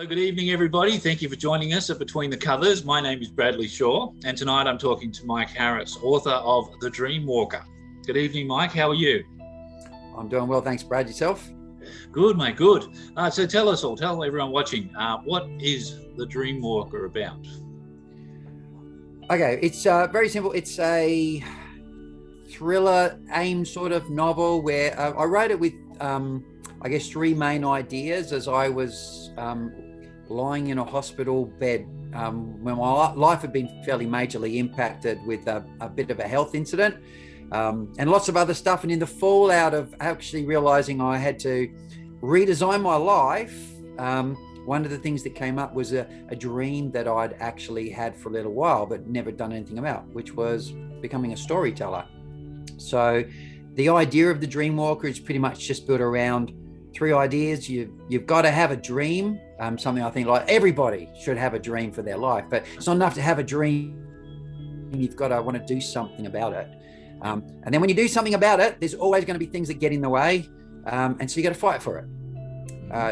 Good evening, everybody. Thank you for joining us at Between the Covers. My name is Bradley Shaw, and tonight I'm talking to Mike Harris, author of The Dream Walker. Good evening, Mike. How are you? I'm doing well, thanks, Brad. Yourself? Good, mate. Good. So tell everyone watching, what is The Dream Walker about? Okay, it's very simple. It's a thriller aim sort of novel where I wrote it with, I guess, three main ideas as I was lying in a hospital bed when my life had been fairly majorly impacted with a bit of a health incident and lots of other stuff. And in the fallout of actually realizing I had to redesign my life, one of the things that came up was a dream that I'd actually had for a little while but never done anything about, which was becoming a storyteller. So the idea of the Dream Walker is pretty much just built around three ideas. You've got to have a dream, something I think like everybody should have a dream for their life, but it's not enough to have a dream. You've got to want to do something about it. And then when you do something about it, there's always going to be things that get in the way. And so you got to fight for it.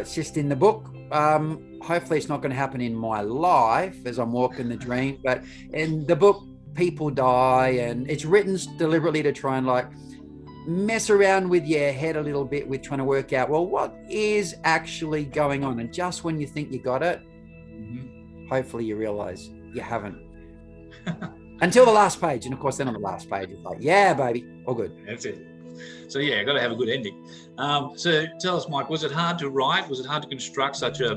It's just in the book. Hopefully it's not going to happen in my life as I'm walking the dream, but in the book, people die, and it's written deliberately to try and like mess around with your head a little bit with trying to work out, well, what is actually going on? And just when you think you got it, hopefully you realize you haven't. Until the last page. And of course, then on the last page, it's like, yeah, baby, all good. That's it. So yeah, got to have a good ending. So tell us, Mike, was it hard to write? Was it hard to construct such a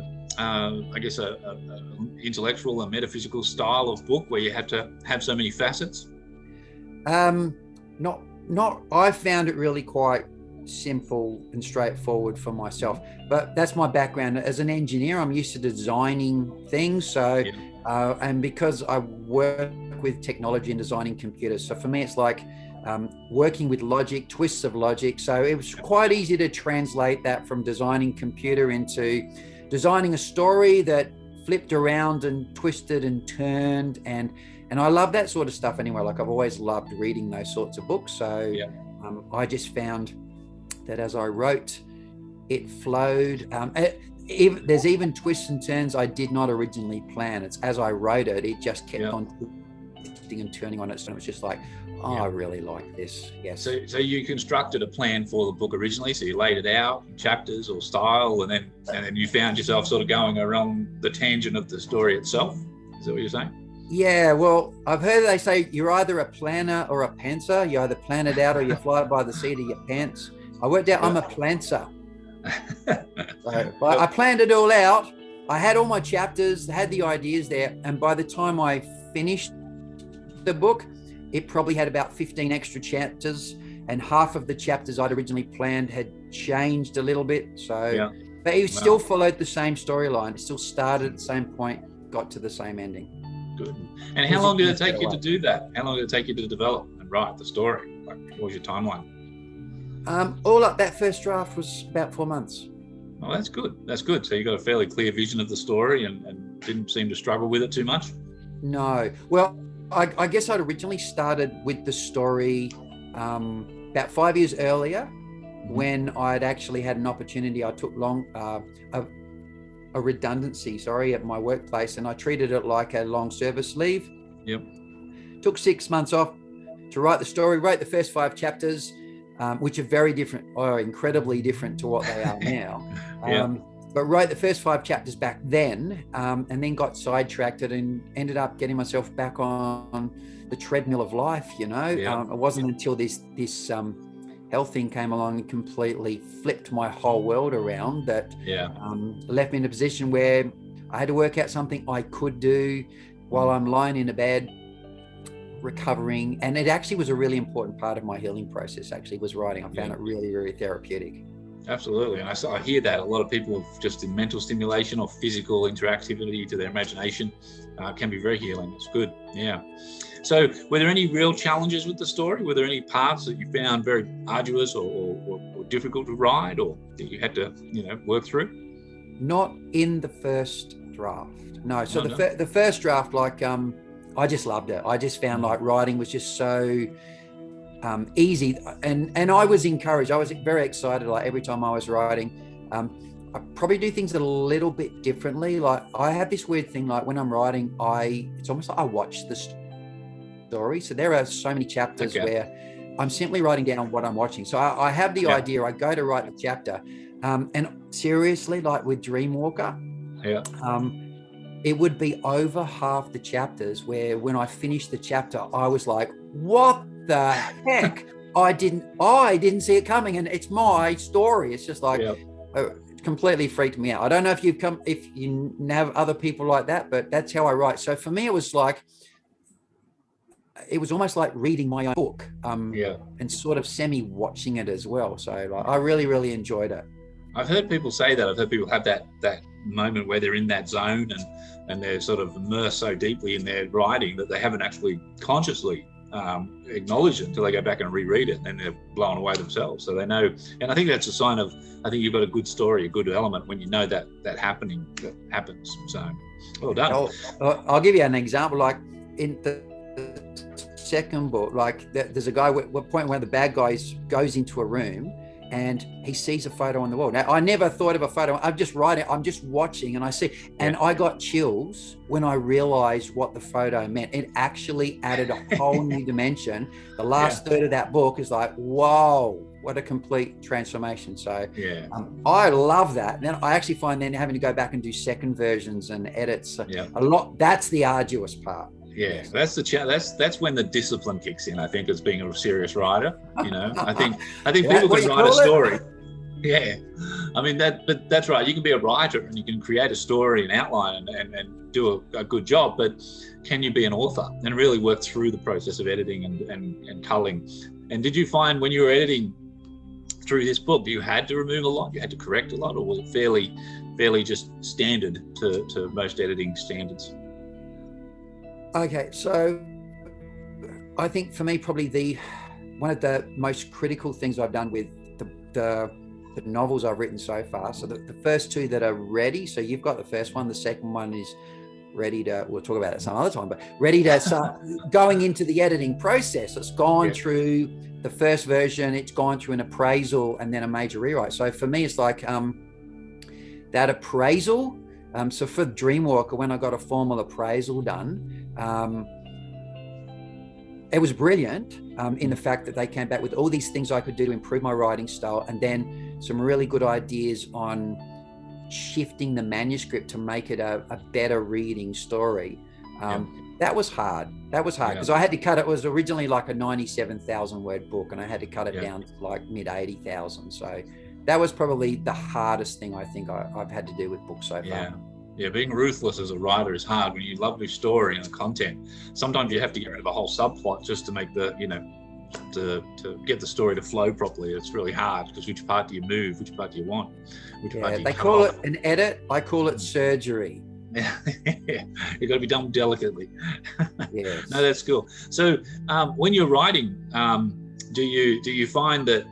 intellectual and metaphysical style of book where you had to have so many facets? Not. I found it really quite simple and straightforward for myself, but that's my background. As an engineer, I'm used to designing things. So, and because I work with technology and designing computers, so for me, it's like working with logic, twists of logic. So it was quite easy to translate that from designing computer into designing a story that flipped around and twisted and turned, and I love that sort of stuff anyway. Like I've always loved reading those sorts of books. So I just found that as I wrote, it flowed. There's even twists and turns I did not originally plan. It's as I wrote it, it just kept on twisting and turning on it. So it was just like, I really like this. Yes. So you constructed a plan for the book originally. So you laid it out in chapters or style, and then you found yourself sort of going around the tangent of the story itself. Is that what you're saying? Yeah, well, I've heard they say you're either a planner or a pantser. You either plan it out or you fly it by the seat of your pants. I worked out I'm a plantser. So I planned it all out. I had all my chapters, had the ideas there, and by the time I finished the book, it probably had about 15 extra chapters, and half of the chapters I'd originally planned had changed a little bit. So, but it still followed the same storyline. It still started at the same point, got to the same ending. Good. And how long did it take you to do that? How long did it take you to develop and write the story? Like, what was your timeline? All up, that first draft was about 4 months. Oh, that's good. That's good. So you got a fairly clear vision of the story and didn't seem to struggle with it too much? No. Well, I guess I'd originally started with the story about 5 years earlier when I'd actually had an opportunity. I took a redundancy, at my workplace, and I treated it like a long service leave. Took 6 months off to write the story, wrote the first 5 chapters, which are very different, or incredibly different to what they are now. But wrote the first 5 chapters back then, and then got sidetracked and ended up getting myself back on the treadmill of life, It wasn't until this health thing came along and completely flipped my whole world around that left me in a position where I had to work out something I could do while I'm lying in a bed recovering. And it actually was a really important part of my healing process, actually, was writing. I found it really, really therapeutic. Absolutely. And I hear that a lot of people just in mental stimulation or physical interactivity to their imagination can be very healing. It's good. Yeah. So were there any real challenges with the story? Were there any parts that you found very arduous or difficult to write, or that you had to, work through? Not in the first draft. No. So No. the first draft, like, I just loved it. I just found like writing was just so easy, and I was encouraged. I was very excited. Like every time I was writing, I probably do things a little bit differently. Like I have this weird thing. Like when I'm writing, it's almost like I watch the story. So there are so many chapters where I'm simply writing down what I'm watching. So I have the idea. I go to write the chapter, and seriously, like with Dreamwalker, it would be over half the chapters where when I finished the chapter, I was like, what the heck? I didn't see it coming. And it's my story. It's just like, it completely freaked me out. I don't know if you have other people like that, but that's how I write. So for me, it was almost like reading my own book, and sort of semi-watching it as well. So like, I really, really enjoyed it. I've heard people say that. I've heard people have that moment where they're in that zone and they're sort of immersed so deeply in their writing that they haven't actually consciously acknowledged it until they go back and reread it, and then they're blown away themselves. So they know, and I think that's a sign of, I think you've got a good story, a good element when you know that happens. So well done. I'll give you an example. Like in the second book, like there's a guy at one point where the bad guy goes into a room and he sees a photo on the wall. Now, I never thought of a photo. I'm just writing, I'm just watching, and I see, and I got chills when I realized what the photo meant. It actually added a whole new dimension. The last third of that book is like, whoa, what a complete transformation. So I love that. Then I actually find then having to go back and do second versions and edits a lot. That's the arduous part. Yeah, that's that's when the discipline kicks in, I think, as being a serious writer. I think people can write a story. Yeah, I mean but that's right. You can be a writer and you can create a story and outline and do a good job. But can you be an author and really work through the process of editing and culling? And did you find when you were editing through this book, you had to remove a lot, you had to correct a lot, or was it fairly just standard to most editing standards? Okay, so I think for me, probably one of the most critical things I've done with the novels I've written so far. So the first two that are ready. So you've got the first one. The second one is ready to. We'll talk about it some other time. But ready to start going into the editing process. It's gone through the first version. It's gone through an appraisal and then a major rewrite. So for me, it's like that appraisal. So for Dreamwalker, when I got a formal appraisal done, it was brilliant in the fact that they came back with all these things I could do to improve my writing style, and then some really good ideas on shifting the manuscript to make it a better reading story. That was hard. Because I had to cut it. It was originally like a 97,000 word book, and I had to cut it down to like mid 80,000. So that was probably the hardest thing I think I've had to do with books so far. Yeah, being ruthless as a writer is hard when you love your story and the content. Sometimes you have to get rid of a whole subplot just to make the, to get the story to flow properly. It's really hard because which part do you move? Which part do you want? Which part do you they call it an edit. I call it surgery. Yeah, you've got to be done delicately. Yes. No, that's cool. So when you're writing, do you find that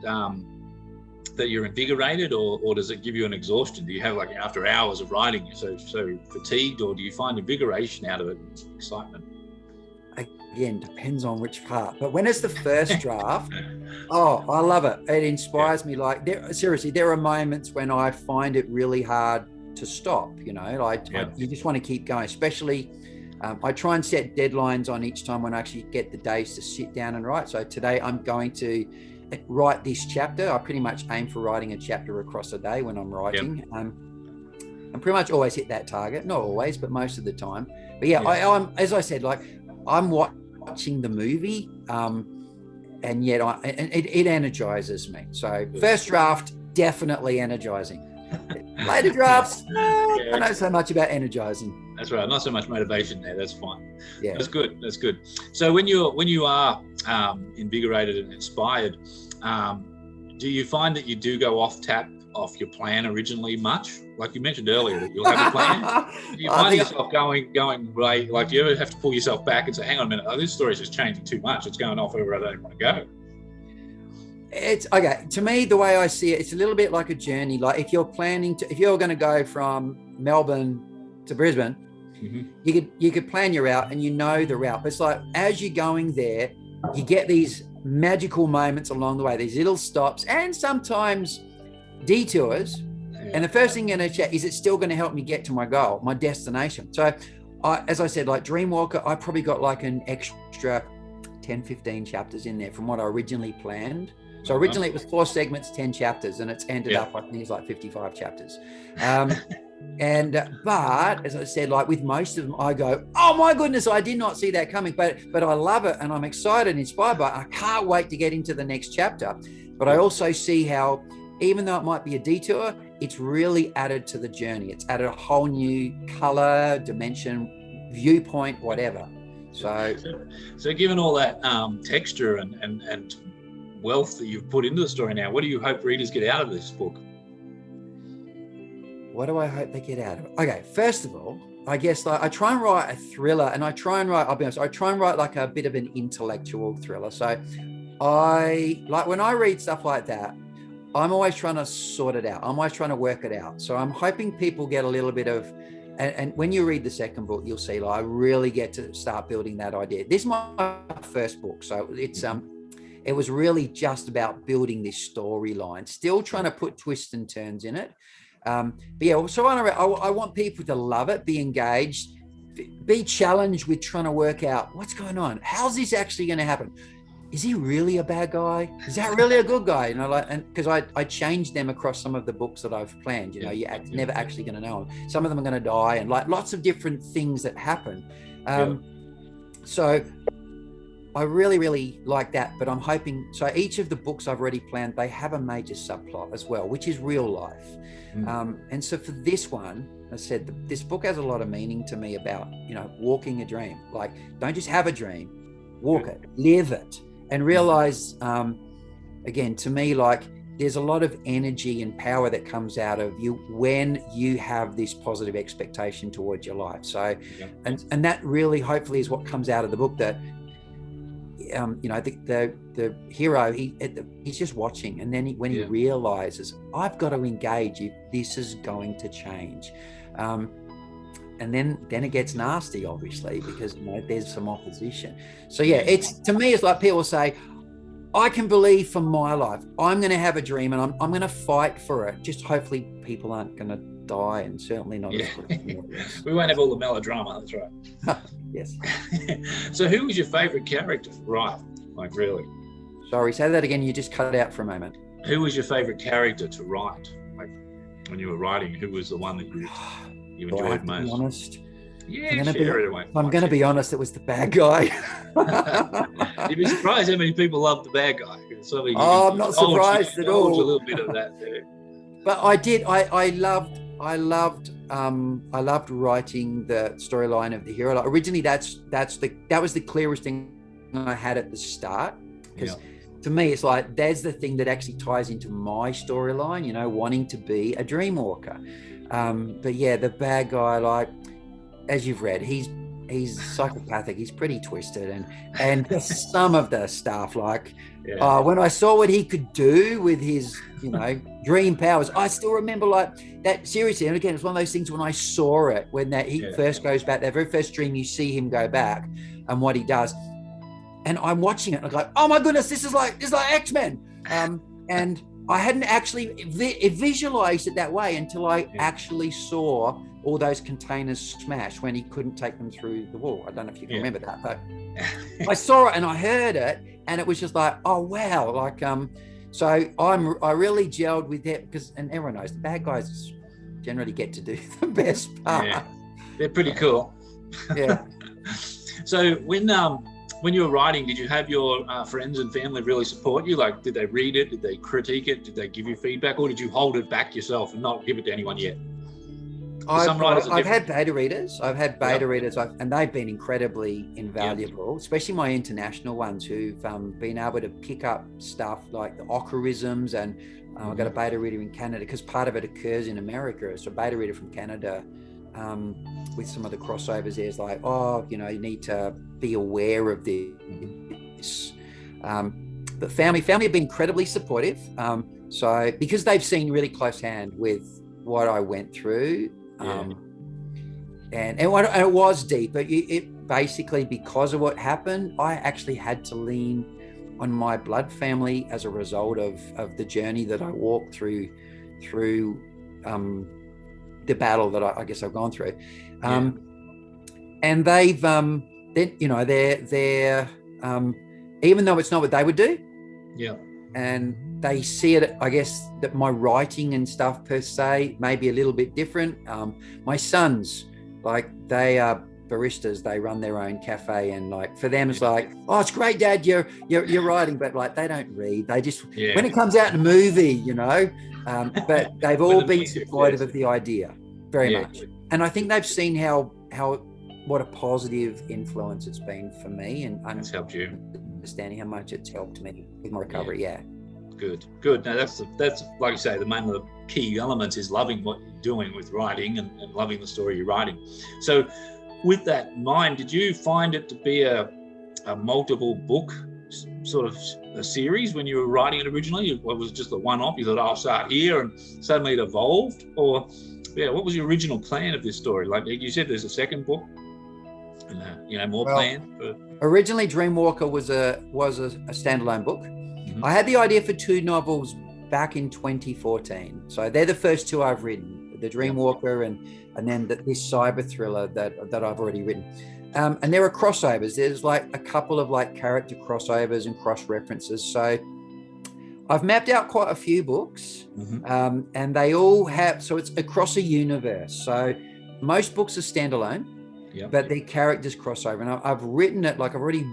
that you're invigorated, or does it give you an exhaustion? Do you have, like, after hours of writing, you're so fatigued, or do you find invigoration out of it, excitement? Again, depends on which part. But when it's the first draft, I love it. It inspires me. Like, seriously, there are moments when I find it really hard to stop. You just want to keep going. Especially, I try and set deadlines on each time when I actually get the days to sit down and write. So today I'm going to write this chapter. I pretty much aim for writing a chapter across a day when I'm writing. And pretty much always hit that target. Not always, but most of the time. But I'm, as I said, like, I'm watching the movie, and yet it energizes me. So first draft, definitely energizing. Later drafts, I know so much about energizing. That's right. Not so much motivation there. That's fine. Yeah, that's good. So when you are invigorated and inspired, do you find that you do go off your plan originally much? Like you mentioned earlier, that you'll have a plan. Do you find yourself going way, like, you ever have to pull yourself back and say, hang on a minute, this story's just changing too much. It's going off where I don't want to go. It's okay. To me, the way I see it, it's a little bit like a journey. Like if you're going to go from Melbourne to Brisbane, you could plan your route and you know the route. But it's like as you're going there, you get these magical moments along the way, these little stops and sometimes detours. And the first thing you're going to check, is it still going to help me get to my goal, my destination? So as I said, like Dreamwalker, I probably got like an extra 10, 15 chapters in there from what I originally planned. So originally it was 4 segments, 10 chapters, and it's ended up, I think it's like 55 chapters. But as I said, like with most of them, I go, oh my goodness, I did not see that coming, but I love it. And I'm excited and inspired by it. I can't wait to get into the next chapter. But I also see how, even though it might be a detour, it's really added to the journey. It's added a whole new color, dimension, viewpoint, whatever. So given all that texture and wealth that you've put into the story now, what do you hope readers get out of this book? What do I hope they get out of it? Okay, first of all, I guess like I try and write a thriller, and I'll be honest, I try and write like a bit of an intellectual thriller. So I like when I read stuff like that, I'm always trying to sort it out. I'm always trying to work it out. So I'm hoping people get a little bit of, and when you read the second book, you'll see like I really get to start building that idea. This is my first book, so it was really just about building this storyline, still trying to put twists and turns in it. But yeah, so I want people to love it, be engaged, be challenged with trying to work out what's going on. How's this actually going to happen? Is he really a bad guy? Is that really a good guy? You know, like, and because I changed them across some of the books that I've planned. You know, you're never actually going to know them. Some of them are going to die, and like lots of different things that happen. So I really, really like that. But I'm hoping, so each of the books I've already planned, they have a major subplot as well, which is real life. And so for this one, I said, this book has a lot of meaning to me about, you know, walking a dream. Like, don't just have a dream, walk it, live it. And realize, again, to me, like there's a lot of energy and power that comes out of you when you have this positive expectation towards your life. So, and that really, hopefully, is what comes out of the book. That, you know, the hero, he's just watching, and then when he realizes, I've got to engage if this is going to change. And then it gets nasty, obviously, because you know there's some opposition. So yeah, it's, to me, it's like people say, I can believe for my life, I'm going to have a dream and I'm going to fight for it. Just hopefully people aren't going to die, and certainly not. We won't have all the melodrama. That's right. Yes. So who was your favorite character? Right. Like really? Sorry, say that again. You just cut out for a moment. Who was your favorite character to write? Like when you were writing, who was the one that you enjoyed most? To be honest, I'm going to be honest, it was the bad guy. You'd be surprised how many people love the bad guy. I'm not surprised at all. A little bit of that there. But I did. I loved writing the storyline of the hero. Like, originally, that was the clearest thing I had at the start, because to me, it's like that's the thing that actually ties into my storyline. You know, wanting to be a dream walker. But yeah, the bad guy, like, as you've read, he's psychopathic. He's pretty twisted, and just some of the stuff, like when I saw what he could do with his, you know, dream powers, I still remember like that. Seriously, and again, it's one of those things when I saw it, when he first goes back, that very first dream, you see him go back and what he does, and I'm watching it, and I'm like, oh my goodness, this is like X-Men, and I hadn't actually visualized it that way until I actually saw all those containers smash when he couldn't take them through the wall. I don't know if you can remember that, but I saw it and I heard it, and it was just like, oh wow, like so I really gelled with it, because, and everyone knows the bad guys generally get to do the best part. Yeah, they're pretty cool. Yeah. So when you were writing, did you have your friends and family really support you? Like, did they read it? Did they critique it? Did they give you feedback? Or did you hold it back yourself and not give it to anyone yet? I've had beta readers. And they've been incredibly invaluable, especially my international ones who've been able to pick up stuff like the ocharisms. And I've got a beta reader in Canada, because part of it occurs in America. So a beta reader from Canada, with some of the crossovers, there's like, oh, you know, you need to be aware of this. the family have been incredibly supportive. So because they've seen really close hand with what I went through, and it was deep, but it basically, because of what happened, I actually had to lean on my blood family as a result of the journey that I walked through the battle that I guess I've gone through. And they've they're even though it's not what they would do, and they see it, I guess, that my writing and stuff per se may be a little bit different. My sons, like, they are baristas, they run their own cafe, and like for them it's like, oh, it's great, Dad, you're writing, but like they don't read, they just when it comes out in a movie, but they've all been supportive of the idea very much, and I think they've seen how what a positive influence it's been for me, and it's helped you, understanding how much it's helped me with my recovery. Good. Now that's like you say, one of the key elements is loving what you're doing with writing and loving the story you're writing. So with that in mind, did you find it to be a multiple book sort of a series when you were writing it originally? Or was it just a one-off? You thought, I'll start here, and suddenly it evolved? Or what was the original plan of this story? Like you said, there's a second book, and more planned. Originally, Dreamwalker was a standalone book. I had the idea for 2 novels back in 2014. So they're the first 2 I've written, the Dreamwalker and then this cyber thriller that I've already written. And there are crossovers. There's like a couple of like character crossovers and cross references. So I've mapped out quite a few books, and they all have, so it's across a universe. So most books are standalone, but their characters cross over. And I've written it, like I've already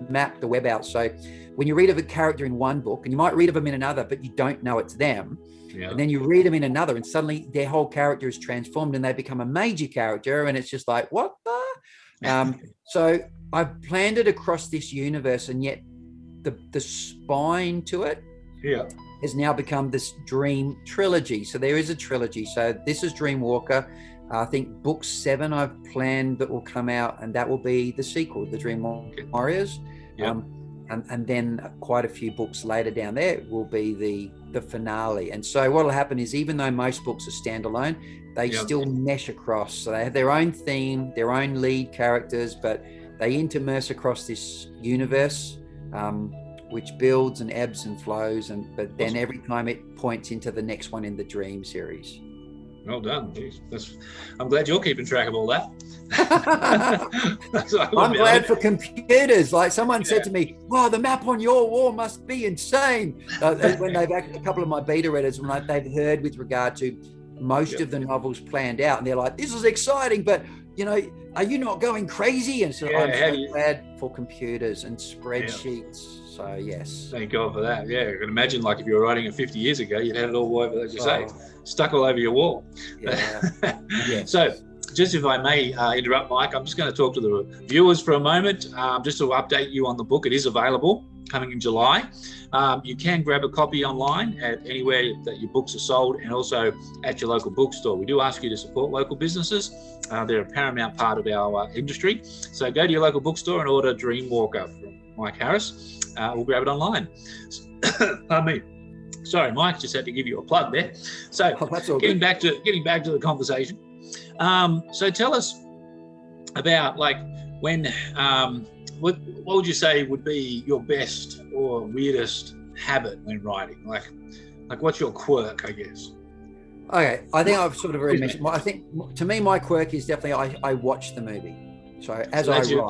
mapped the web out. So when you read of a character in one book, and you might read of them in another, but you don't know it's them. And then you read them in another, and suddenly their whole character is transformed and they become a major character. And it's just like, what the? So I've planned it across this universe, and yet the spine to it has now become this dream trilogy. So there is a trilogy. So this is Dreamwalker. I think book 7 I've planned that will come out, and that will be the sequel, The Dream Warriors. And then quite a few books later down there will be the finale. And so what will happen is, even though most books are standalone, they still mesh across. So they have their own theme, their own lead characters, but they intermerse across this universe, which builds and ebbs and flows. But then every time it points into the next one in the Dream series. Well done. Jeez, I'm glad you're keeping track of all that. I'm glad for computers. Like someone said to me, wow, the map on your wall must be insane. When a couple of my beta readers, when they've heard with regard to most of the novels planned out, and they're like, this is exciting, but are you not going crazy? And so I'm so glad for computers and spreadsheets. So yes. Thank God for that. Yeah, I can imagine, like, if you were writing it 50 years ago, you'd have it all over, as you say, stuck all over your wall. So just, if I may interrupt, Mike, I'm just going to talk to the viewers for a moment, just to update you on the book. It is available, coming in July. You can grab a copy online at anywhere that your books are sold, and also at your local bookstore. We do ask you to support local businesses. They're a paramount part of our industry. So go to your local bookstore and order Dreamwalker from Mike Harris. We'll grab it online. Pardon me. Sorry, Mike, just had to give you a plug there. So getting back to the conversation. So tell us about, like, when what would you say would be your best or weirdest habit when writing? Like what's your quirk, I guess? Okay, I think I've sort of already mentioned. I think, to me, my quirk is definitely I watch the movie. So I write.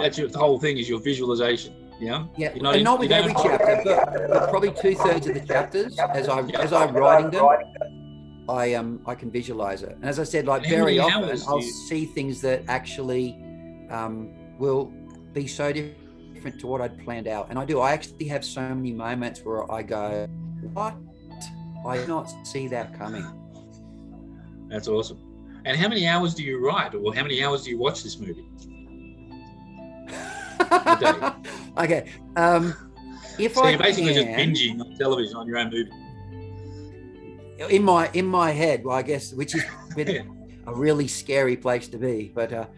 That's the whole thing, is your visualization. Yeah. And not with every chapter, but probably 2/3 of the chapters, as I'm writing them, I can visualize it. And as I said, like, very often I'll see things that actually will be so different to what I'd planned out. And I actually have so many moments where I go, what? I did not see that coming. That's awesome. And how many hours do you write, or how many hours do you watch this movie? Okay. So you're basically just binging on television on your own movie. In my head, well, I guess, which is a really scary place to be. But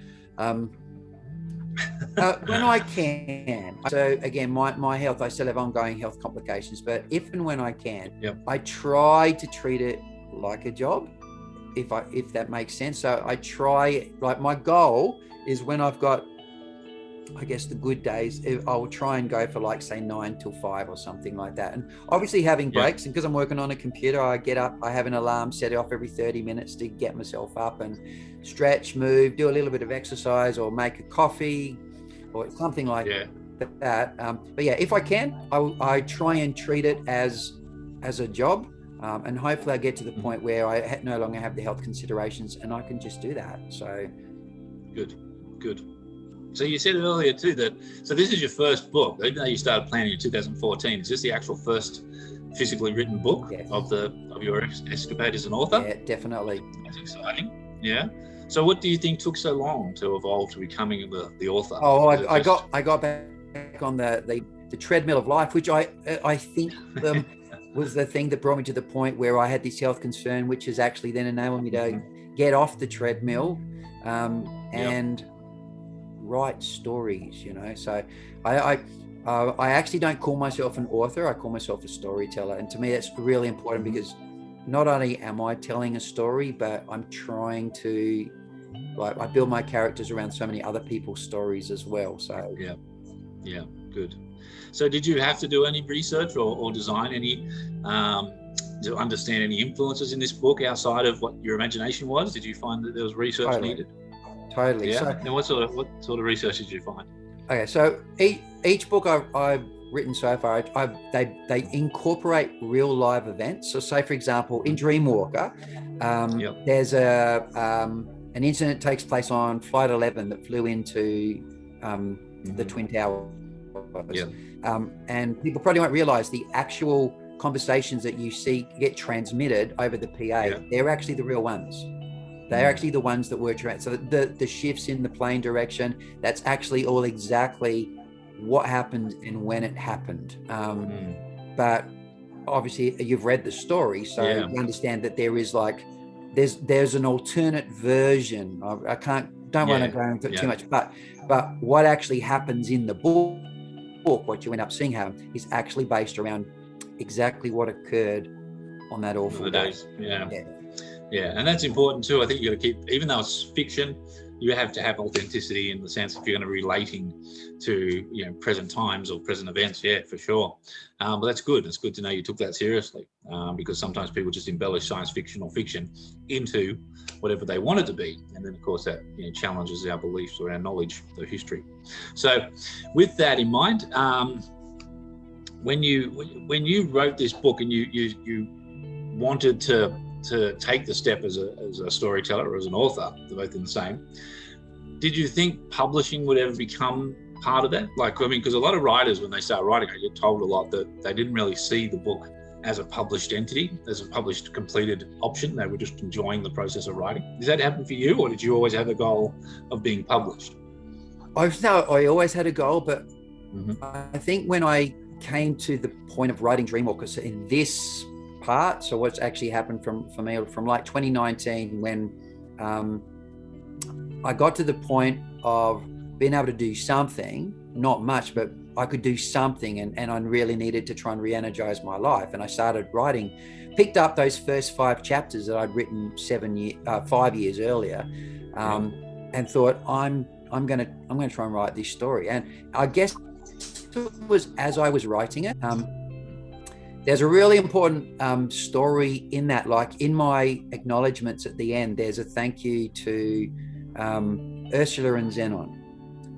When I can. So again, my health, I still have ongoing health complications, but if and when I can, I try to treat it like a job, if that makes sense. So I try, like my goal is when I've got, I guess, the good days, I will try and go for like say 9 till 5 or something like that. And obviously having breaks, and because I'm working on a computer, I get up, I have an alarm set off every 30 minutes to get myself up and stretch, move, do a little bit of exercise or make a coffee or something like that. But yeah, if I can, I try and treat it as a job. And hopefully I get to the point where I no longer have the health considerations and I can just do that. So good. So you said earlier too so this is your first book, even though you started planning in 2014. Is this the actual first physically written book of your escapade as an author? Yeah, definitely. That's exciting. Yeah. So what do you think took so long to evolve to becoming the author? Oh, I got back on the treadmill of life, which I think was the thing that brought me to the point where I had this health concern, which has actually then enabled me to get off the treadmill and write stories, So I actually don't call myself an author. I call myself a storyteller. And to me, that's really important because not only am I telling a story, but I'm trying to, I build my characters around so many other people's stories as well. So yeah, good. So did you have to do any research or design any to understand any influences in this book outside of what your imagination was? Did you find that there was research needed? Totally. Yeah. So, and what sort of research did you find? Okay, so each book I've written so far, they incorporate real live events. So, say for example, in Dreamwalker, there's an incident that takes place on Flight 11 that flew into the Twin Towers. And people probably won't realize the actual conversations that you see get transmitted over the PA. They're actually the real ones. They're actually the ones that were so the shifts in the plane direction, that's actually all exactly what happened and when it happened. But obviously you've read the story, so you understand that there is there's an alternate version. I don't want to go into it too much, but what actually happens in the book, what you end up seeing happen, is actually based around exactly what occurred on that awful day. Yeah, and that's important too. I think you got to keep, even though it's fiction, you have to have authenticity in the sense if you're going to be relating to present times or present events. Yeah, for sure. But that's good. It's good to know you took that seriously because sometimes people just embellish science fiction or fiction into whatever they want it to be, and then of course that challenges our beliefs or our knowledge of history. So, with that in mind, when you wrote this book and you wanted to take the step as a storyteller or as an author, they're both in the same. Did you think publishing would ever become part of that? Because a lot of writers, when they start writing, I get told a lot that they didn't really see the book as a published entity, as a published, completed option. They were just enjoying the process of writing. Did that happen for you, or did you always have the goal of being published? I always had a goal, but I think when I came to the point of writing Dreamwalkers in this part, so what's actually happened for me from like 2019 when I got to the point of being able to do something, not much, but I could do something, and I really needed to try and re-energize my life. And I started writing, picked up those first 5 chapters that I'd written 5 years earlier, and thought I'm going to try and write this story. And I guess it was as I was writing it. There's a really important story in that, like in my acknowledgements at the end, there's a thank you to Ursula and Zenon.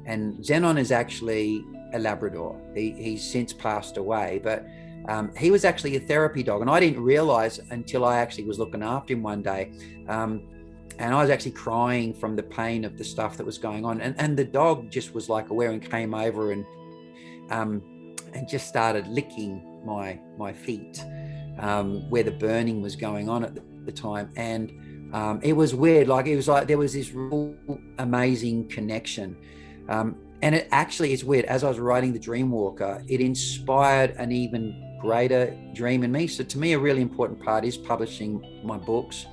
And Zenon is actually a Labrador. He's since passed away, but he was actually a therapy dog. And I didn't realize until I actually was looking after him one day. And I was actually crying from the pain of the stuff that was going on. And the dog just was like aware and came over and just started licking my feet where the burning was going on at the time. And it was weird. It was like there was this real amazing connection. And it actually is weird. As I was writing the Dreamwalker, it inspired an even greater dream in me. So to me, a really important part is publishing my books.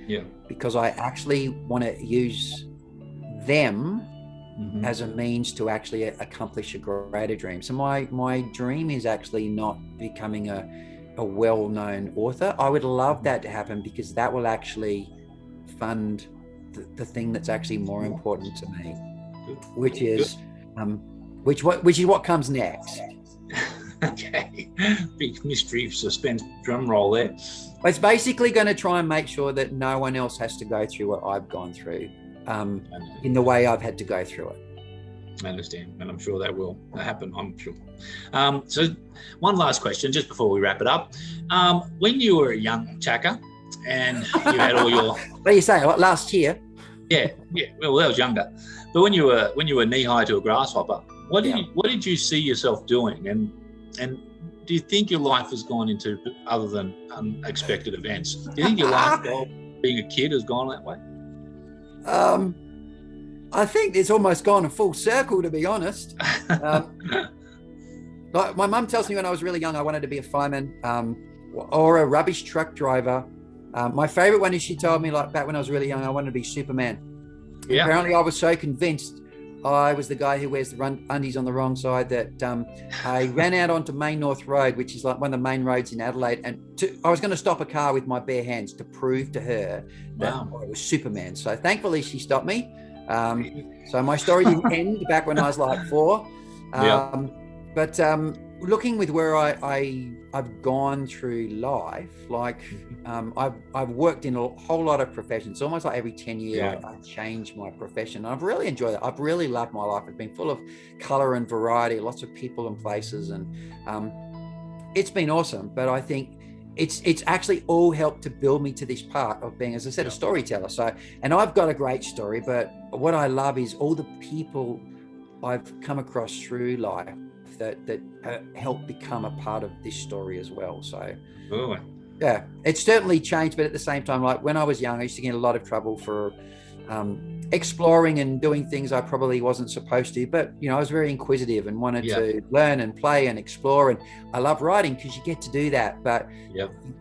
Yeah. Because I actually want to use them as a means to actually accomplish a greater dream. So my dream is actually not becoming a well-known author. I would love that to happen, because that will actually fund the thing that's actually more important to me, which is which is what comes next. Okay, big mystery suspense drum roll there. It's basically going to try and make sure that no one else has to go through what I've gone through, in the way I've had to go through it. I understand, and I'm sure that will happen, I'm sure. So one last question just before we wrap it up. When you were a young chaka and you had all your... What do you say? What, last year? Yeah. Well, that was younger. But when you were knee high to a grasshopper, what did you see yourself doing? And do you think your life has gone into other than unexpected events? Do you think your life goal being a kid has gone that way? I think it's almost gone a full circle, to be honest. Like my mum tells me when I was really young, I wanted to be a fireman or a rubbish truck driver. My favorite one is she told me, like, back when I was really young, I wanted to be Superman. Yeah. Apparently I was so convinced I was the guy who wears the undies on the wrong side that I ran out onto Main North Road, which is like one of the main roads in Adelaide, and I was going to stop a car with my bare hands to prove to her that I was Superman. So thankfully she stopped me. So my story didn't end back when I was like 4. But looking with where I've gone through life, like I've worked in a whole lot of professions. Almost like every 10 years I change my profession. I've really enjoyed it. I've really loved my life. It's been full of color and variety, lots of people and places, and it's been awesome. But I think it's actually all helped to build me to this part of being, as I said, a storyteller. So, and I've got a great story, but what I love is all the people I've come across through life that help become a part of this story as well. So yeah, it's certainly changed, but at the same time, like when I was young, I used to get in a lot of trouble for exploring and doing things I probably wasn't supposed to, but you know, I was very inquisitive and wanted to learn and play and explore, and I love writing because you get to do that, but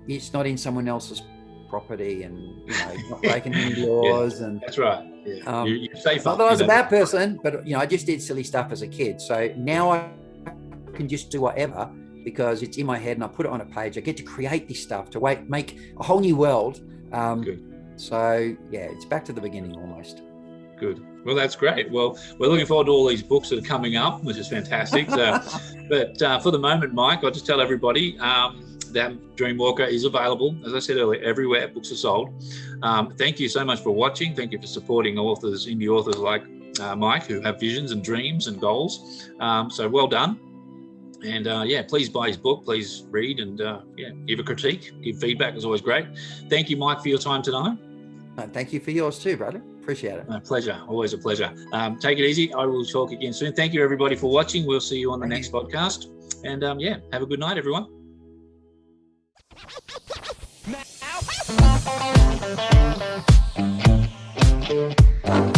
it's not in someone else's property, and you know, not breaking any laws. And that's right. You're safe. Not that I was a bad person, but you know, I just did silly stuff as a kid. So now I can just do whatever because it's in my head and I put it on a page. I get to create this stuff to make a whole new world. So yeah, it's back to the beginning almost. Good. Well, that's great. Well, we're looking forward to all these books that are coming up, which is fantastic. So, but for the moment, Mike, I'll just tell everybody that Dreamwalker is available, as I said earlier, everywhere books are sold. Thank you so much for watching. Thank you for supporting authors, indie authors like Mike, who have visions and dreams and goals. So well done. And please buy his book, please read, and give a critique, give feedback is always great. Thank you, Mike, for your time tonight. Thank you for yours too, brother. Appreciate it. My pleasure, always a pleasure. Take it easy. I will talk again soon. Thank you, everybody, for watching. We'll see you on the next podcast. And have a good night, everyone. Now.